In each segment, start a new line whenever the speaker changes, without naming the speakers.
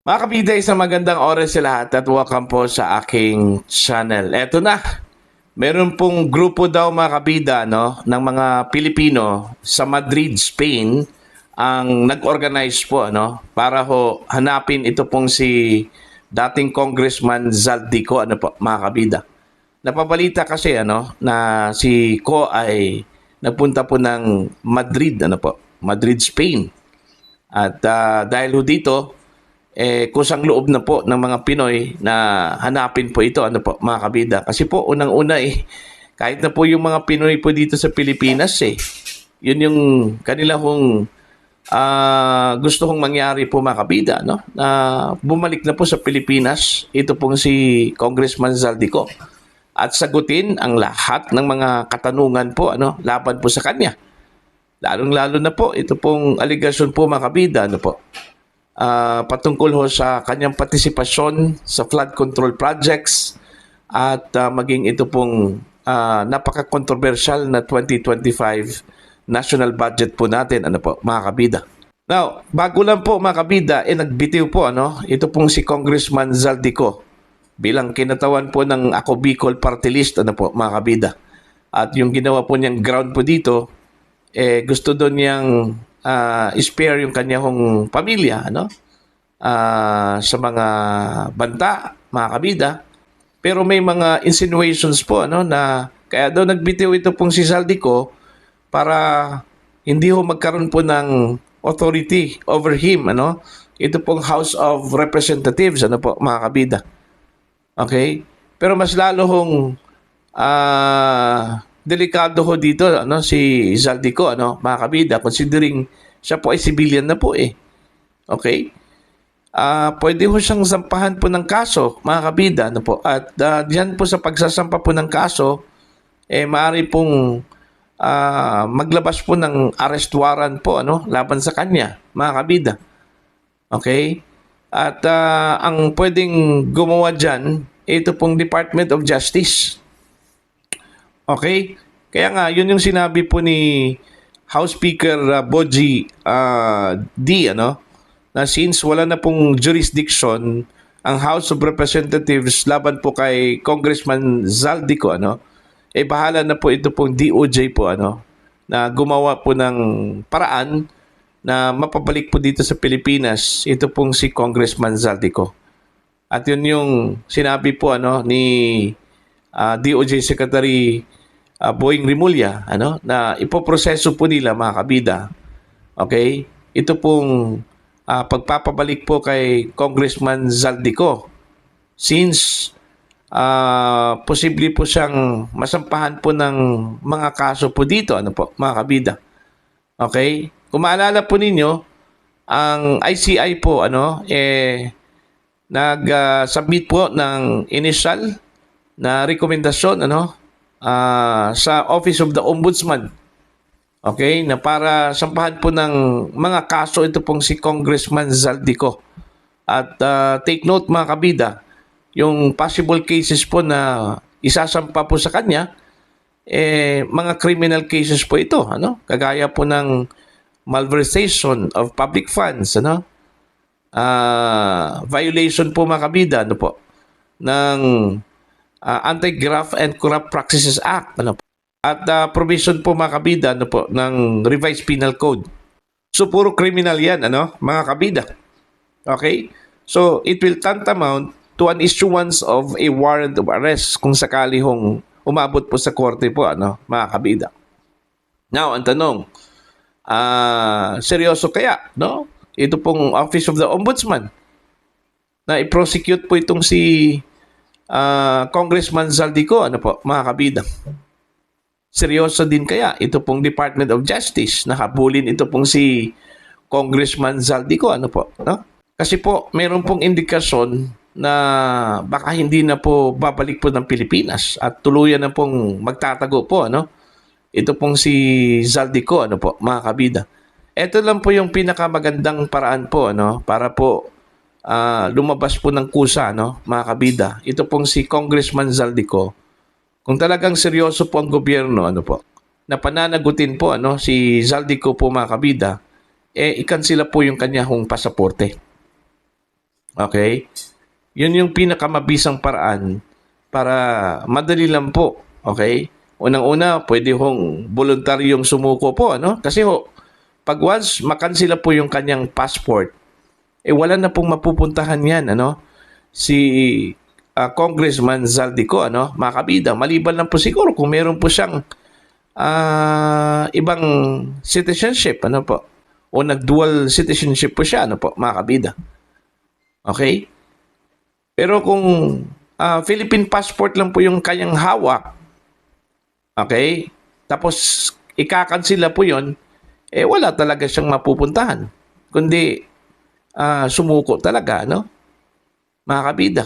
Mga kabida, isang magandang oras sa lahat at welcome po sa aking channel. Eto na, meron pong grupo daw mga kabida ng mga Pilipino sa Madrid, Spain ang nag-organize po para hanapin ito pong si dating Congressman Zaldico mga kabida. Napabalita kasi na si Ko ay nagpunta po ng Madrid Madrid, Spain. At dahil dito kusang loob na po ng mga Pinoy na hanapin po ito mga kabida. Kasi po unang-una kahit na po yung mga Pinoy po dito sa Pilipinas yun yung kanila gusto kong mangyari po mga kabida na bumalik na po sa Pilipinas ito pong si Congressman Zaldico at sagutin ang lahat ng mga katanungan po laban po sa kanya. Lalong-lalo na po ito pong aligasyon po mga kabida patungkol sa kanyang partisipasyon sa flood control projects at maging ito pong napaka-controversial na 2025 national budget po natin mga kabida. Now, bago lang po mga kabida nagbitiw po ito pong si Congressman Zaldico bilang kinatawan po ng Ako Bicol Party List mga kabida. At yung ginawa po niyang ground po dito gusto doon niyang spare yung kanyang pamilya sa mga banta, mga kabida. Pero may mga insinuations po na kaya daw nagbitiw ito pong si Zaldico para hindi magkaroon po ng authority over him ito pong House of Representatives mga kabida. Okay? Pero mas lalo delikado dito si Zaldico mga kabida, considering siya po ay civilian na po Okay? Pwede siyang sampahan po ng kaso mga kabida at diyan po sa pagsasampa po ng kaso maaari pong maglabas po ng arrest warrant po laban sa kanya mga kabida. Okay? At ang pwedeng gumawa diyan ito pong Department of Justice. Okay? Kaya nga, yun yung sinabi po ni House Speaker Boji D, na since wala na pong jurisdiction ang House of Representatives laban po kay Congressman Zaldico, bahala na po ito pong DOJ po, na gumawa po ng paraan na mapabalik po dito sa Pilipinas ito pong si Congressman Zaldico. At yun yung sinabi po ni DOJ Secretary Boying Rimulya na ipoproseso po nila mga kabida. Okay? Ito pong pagpapabalik po kay Congressman Zaldico since posible po siyang masampahan po ng mga kaso po dito mga kabida. Okay? Kung maalala po ninyo, ang ICI po nag-submit po ng initial na rekomendasyon sa Office of the Ombudsman. Okay, na para sampahan po ng mga kaso ito pong si Congressman Zaldico. At take note mga kabida, yung possible cases po na isasampa po sa kanya mga criminal cases po ito, kagaya po ng malversation of public funds, violation po mga kabida ng Anti-Graft and Corrupt Practices Act at provision po mga kabida ng Revised Penal Code. So puro criminal yan mga kabida. Okay? So it will tantamount to an issuance of a warrant of arrest kung sakali umabot po sa korte po mga kabida. Now ang tanong, seryoso kaya ito pong Office of the Ombudsman na i-prosecute po itong si Congressman Zaldico mga kabida? Seryoso din kaya ito pong Department of Justice na habulin ito pong si Congressman Zaldico Kasi po meron pong indikasyon na baka hindi na po babalik po ng Pilipinas at tuluyan na pong magtatago po ito pong si Zaldico mga kabida. Ito lang po yung pinakamagandang paraan po para po lumabas po ng kusa mga kabida. Ito pong si Congressman Zaldico, kung talagang seryoso po ang gobyerno na pananagutin po si Zaldico po mga kabida, ikansila po yung kanya pasaporte. Okay? Yun yung pinakamabisang paraan para madali lang po. Okay? Unang-una, pwede hong voluntaryong sumuko po, ano? Kasi pag once makansila po yung kanyang passport, wala na pong mapupuntahan yan, ano? Si Congressman Zaldico, ano? Mga kabida, maliban lang po siguro kung meron po siyang ibang citizenship, ano po? O nag-dual citizenship po siya, ano po, mga kabida. Okay? Pero kung Philippine passport lang po yung kanyang hawak, okay? Tapos ikakansila po yon, wala talaga siyang mapupuntahan. Kundi sumuko talaga, no? Mga kabida.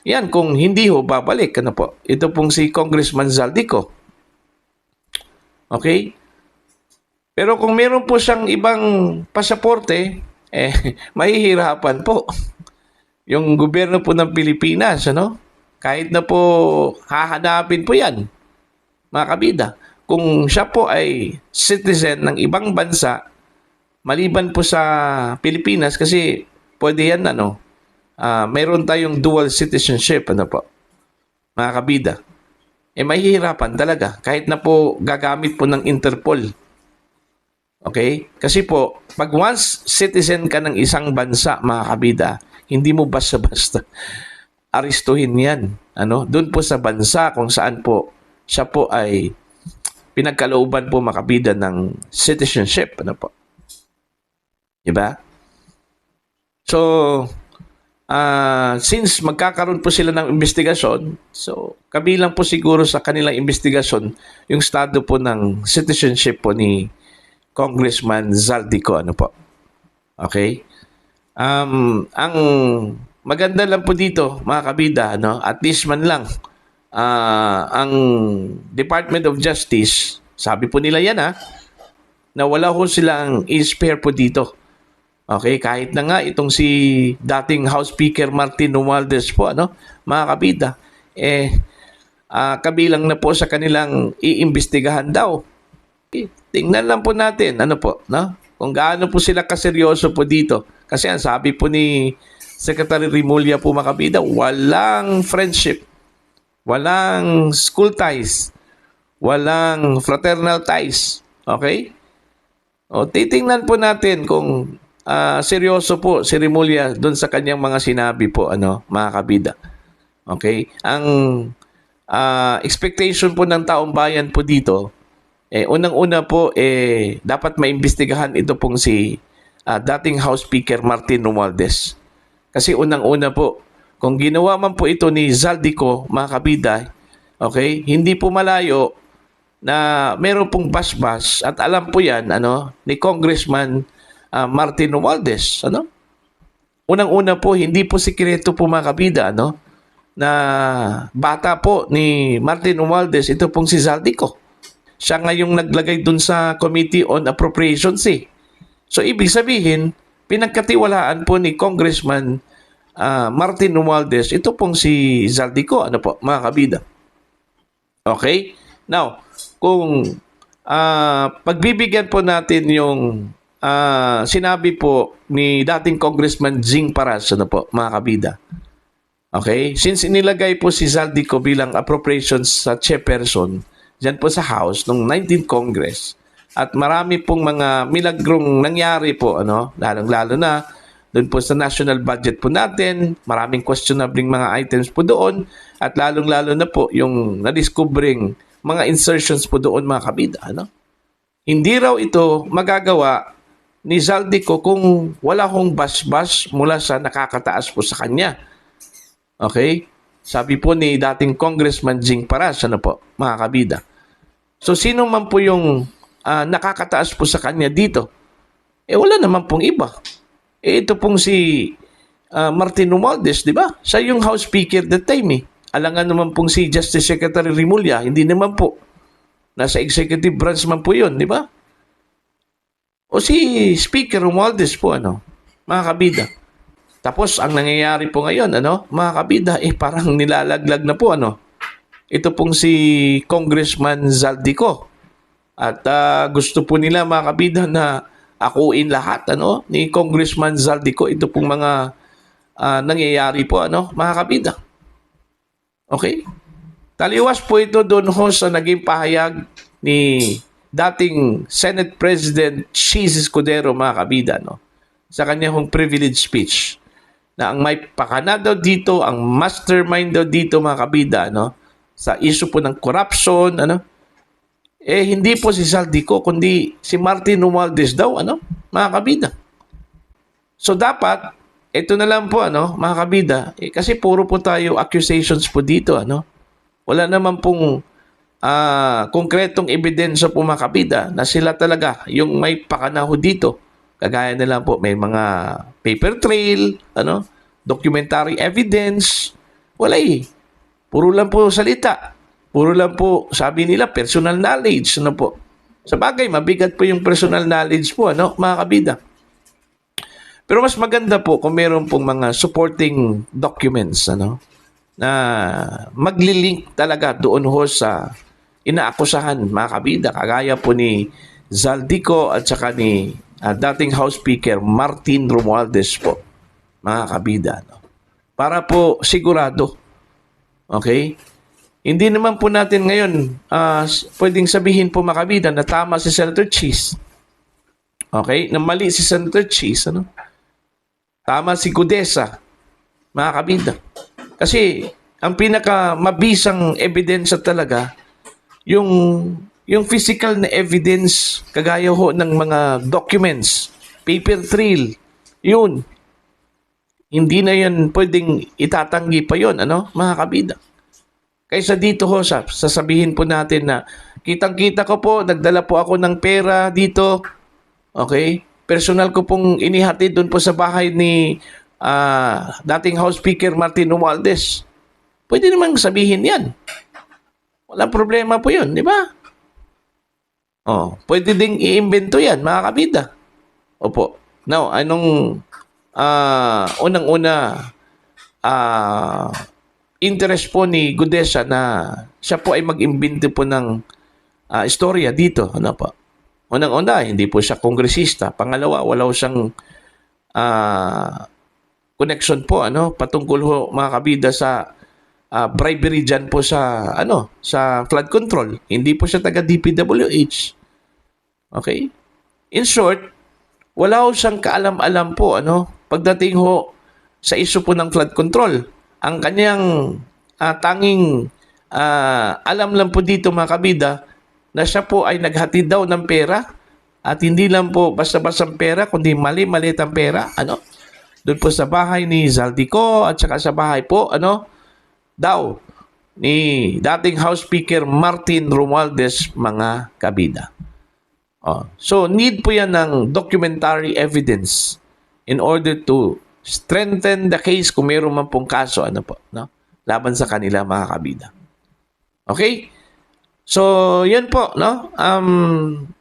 Yan, kung hindi babalik, ano po? Ito pong si Congressman Zaldico. Okay? Pero kung meron po siyang ibang pasaporte, mahihirapan po yung gobyerno po ng Pilipinas, ano? Kahit na po hahanapin po yan, mga kabida. Kung siya po ay citizen ng ibang bansa, maliban po sa Pilipinas, kasi pwede yan, ano, mayroon tayong dual citizenship, ano po, mga kabida. Mahihirapan talaga, kahit na po gagamit po ng Interpol. Okay? Kasi po, pag once citizen ka ng isang bansa, mga kabida, hindi mo basta-basta aristuhin yan. Ano? Doon po sa bansa kung saan po siya po ay pinagkalooban po makabida ng citizenship. Ano po? Diba? So, since magkakaroon po sila ng investigasyon, so kabilang po siguro sa kanilang investigasyon yung estado po ng citizenship po ni Congressman Zaldico. Ano po? Okay? Ang maganda lang po dito, mga kabida, no? At least man lang, ang Department of Justice, sabi po nila yan, na wala ho silang i-spare po dito. Okay, kahit na nga itong si dating House Speaker Martin Romualdez po, ano, mga kabida, kabilang na po sa kanilang iimbestigahan daw. Tingnan lang po natin, ano po, no? Kung gaano po sila kaseryoso po dito. Kasi ang sabi po ni Secretary Rimulya po, mga kabida, walang friendship, walang school ties, walang fraternal ties. Okay? O, titingnan po natin kung seryoso po si Rimulya doon sa kanyang mga sinabi po, ano, mga kabida. Okay? Ang expectation po ng taong bayan po dito, unang-una po, dapat maimbestigahan ito pong si dating House Speaker Martin Romualdez. Kasi unang-una po, kung ginawa man po ito ni Zaldico, mga kabida, okay, hindi po malayo na meron pong basbas at alam po yan, ano, ni Congressman Martin Romualdez, ano? Unang-una po, hindi po sikreto po, mga kabida, ano, na bata po ni Martin Romualdez, ito pong si Zaldico. Siya ngayong naglagay dun sa Committee on Appropriations. So, ibig sabihin, pinagkatiwalaan po ni Congressman Martin Romualdez, ito pong si Zaldico, ano po, mga kabida. Okay? Now, kung pagbibigyan po natin yung sinabi po ni dating Congressman Jing Paras, ano po, mga kabida. Okay? Since inilagay po si Zaldico bilang appropriations sa chairperson dyan po sa House noong 19th Congress, at marami pong mga milagrong nangyari po, ano, lalong-lalo na doon po sa national budget po natin, maraming questionable mga items po doon, at lalong-lalo na po yung na-discovering mga insertions po doon, mga kabida, ano? Hindi raw ito magagawa ni Zaldico kung wala hong basbas mula sa nakakataas po sa kanya. Okay? Sabi po ni dating Congressman Jing Paras, ano po, mga kabida. So, sino man po yung nakakataas po sa kanya dito? Wala naman pong iba. Ito pong si Martin Romualdez, di ba? Siya yung House Speaker that time, Alangan naman pong si Justice Secretary Rimulya, hindi naman po. Nasa executive branch man po yun, di ba? O si Speaker Romualdez po, ano, mga kabida. Tapos, ang nangyayari po ngayon, ano, mga kabida, parang nilalaglag na po, ano. Ito pong si Congressman Zaldico. At gusto po nila, mga kabida, na akuin lahat, ano, ni Congressman Zaldico. Ito pong mga nangyayari po, mga kabida. Okay? Taliwas po ito doon ho sa naging pahayag ni dating Senate President Cheese Escudero, mga kabida, sa kanyang privilege speech, na ang may pakana daw dito, ang mastermind daw dito, mga kabida, sa issue po ng corruption, hindi po si Zaldico, kundi si Martin Romualdez daw, mga kabida. So dapat, ito na lang po, mga kabida, kasi puro po tayo accusations po dito, wala naman pong konkretong ebidensya po, mga kabida, na sila talaga yung may pakanaho dito. Kagaya na lang po, may mga paper trail, documentary evidence, wala eh. Puro lang po salita. Puro lang po, sabi nila, personal knowledge, po. Sa bagay, mabigat po yung personal knowledge po, mga kabida. Pero mas maganda po kung meron pong mga supporting documents, na maglilink talaga doon ho sa inaakusahan, mga kabida, kagaya po ni Zaldico at saka ni dating House Speaker Martin Romualdez po, mga kabida, para po sigurado. Okay? Hindi naman po natin ngayon pwedeng sabihin po, mga kabida, na tama si Senator Cheese. Okay? Na mali si Senator Cheese, tama si Gudesa, mga kabida. Kasi ang pinakamabisang ebidensya talaga yung physical na evidence, kagaya ho ng mga documents, paper trail, yun. Hindi na yan pwedeng itatanggi pa yun, mga kabida. Kaysa dito ho, sasabihin po natin na kitang-kita ko po, nagdala po ako ng pera dito, okay? Personal ko pong inihatid doon po sa bahay ni dating House Speaker Martin Romualdez. Pwede namang sabihin yan. Walang problema po yun, di ba? Pwede ding i-invento yan, mga kabida. Opo. Now, anong unang-una interest po ni Gudesa na siya po ay mag-imbento po ng istorya dito, po? Unang-una, hindi po siya kongresista. Pangalawa, wala siyang connection po, patungkol ho, mga kabida, sa bribery dyan po sa, sa flood control. Hindi po siya taga DPWH. Okay? In short, wala ho siyang kaalam-alam po, pagdating ho sa issue po ng flood control. Ang kanyang tanging alam lang po dito, mga kabida, na siya po ay naghatid daw ng pera, at hindi lang po basta-basta pera, kundi mali-maliit ang pera, doon po sa bahay ni Zaldico at saka sa bahay po, daw ni dating House Speaker Martin Romualdez, mga kabida. So, need po yan ng documentary evidence in order to strengthen the case kung mayroon man pong kaso, laban sa kanila, mga kabida. Okay? So, yan po,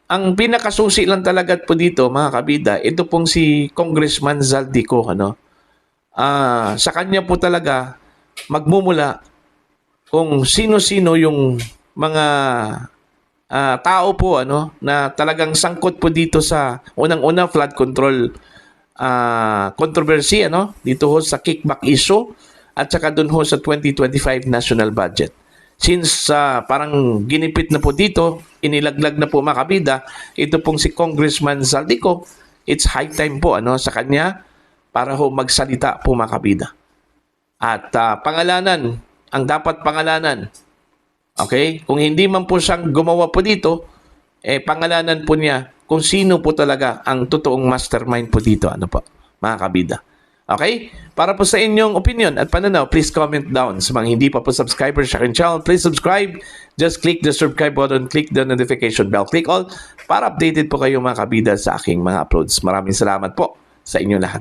ang pinakasusi lang talaga po dito, mga kabida, ito pong si Congressman Zaldico, sa kanya po talaga magmumula kung sino-sino yung mga tao po, na talagang sangkot po dito sa unang-una flood control controversy, dito ho sa kickback issue, at saka dun ho sa 2025 national budget. Since parang ginipit na po dito, inilaglag na po, mga kabida, ito pong si Congressman Zaldico, it's high time po sa kanya para ho magsalita po, mga kabida. At pangalanan, ang dapat pangalanan, okay? Kung hindi man po siyang gumawa po dito, pangalanan po niya kung sino po talaga ang totoong mastermind po dito, mga kabida. Okay? Para po sa inyong opinion at pananaw, please comment down. Sa mga hindi pa po subscriber sa aking channel, please subscribe. Just click the subscribe button, click the notification bell, click all para updated po kayo, mga kabida, sa aking mga uploads. Maraming salamat po sa inyo lahat.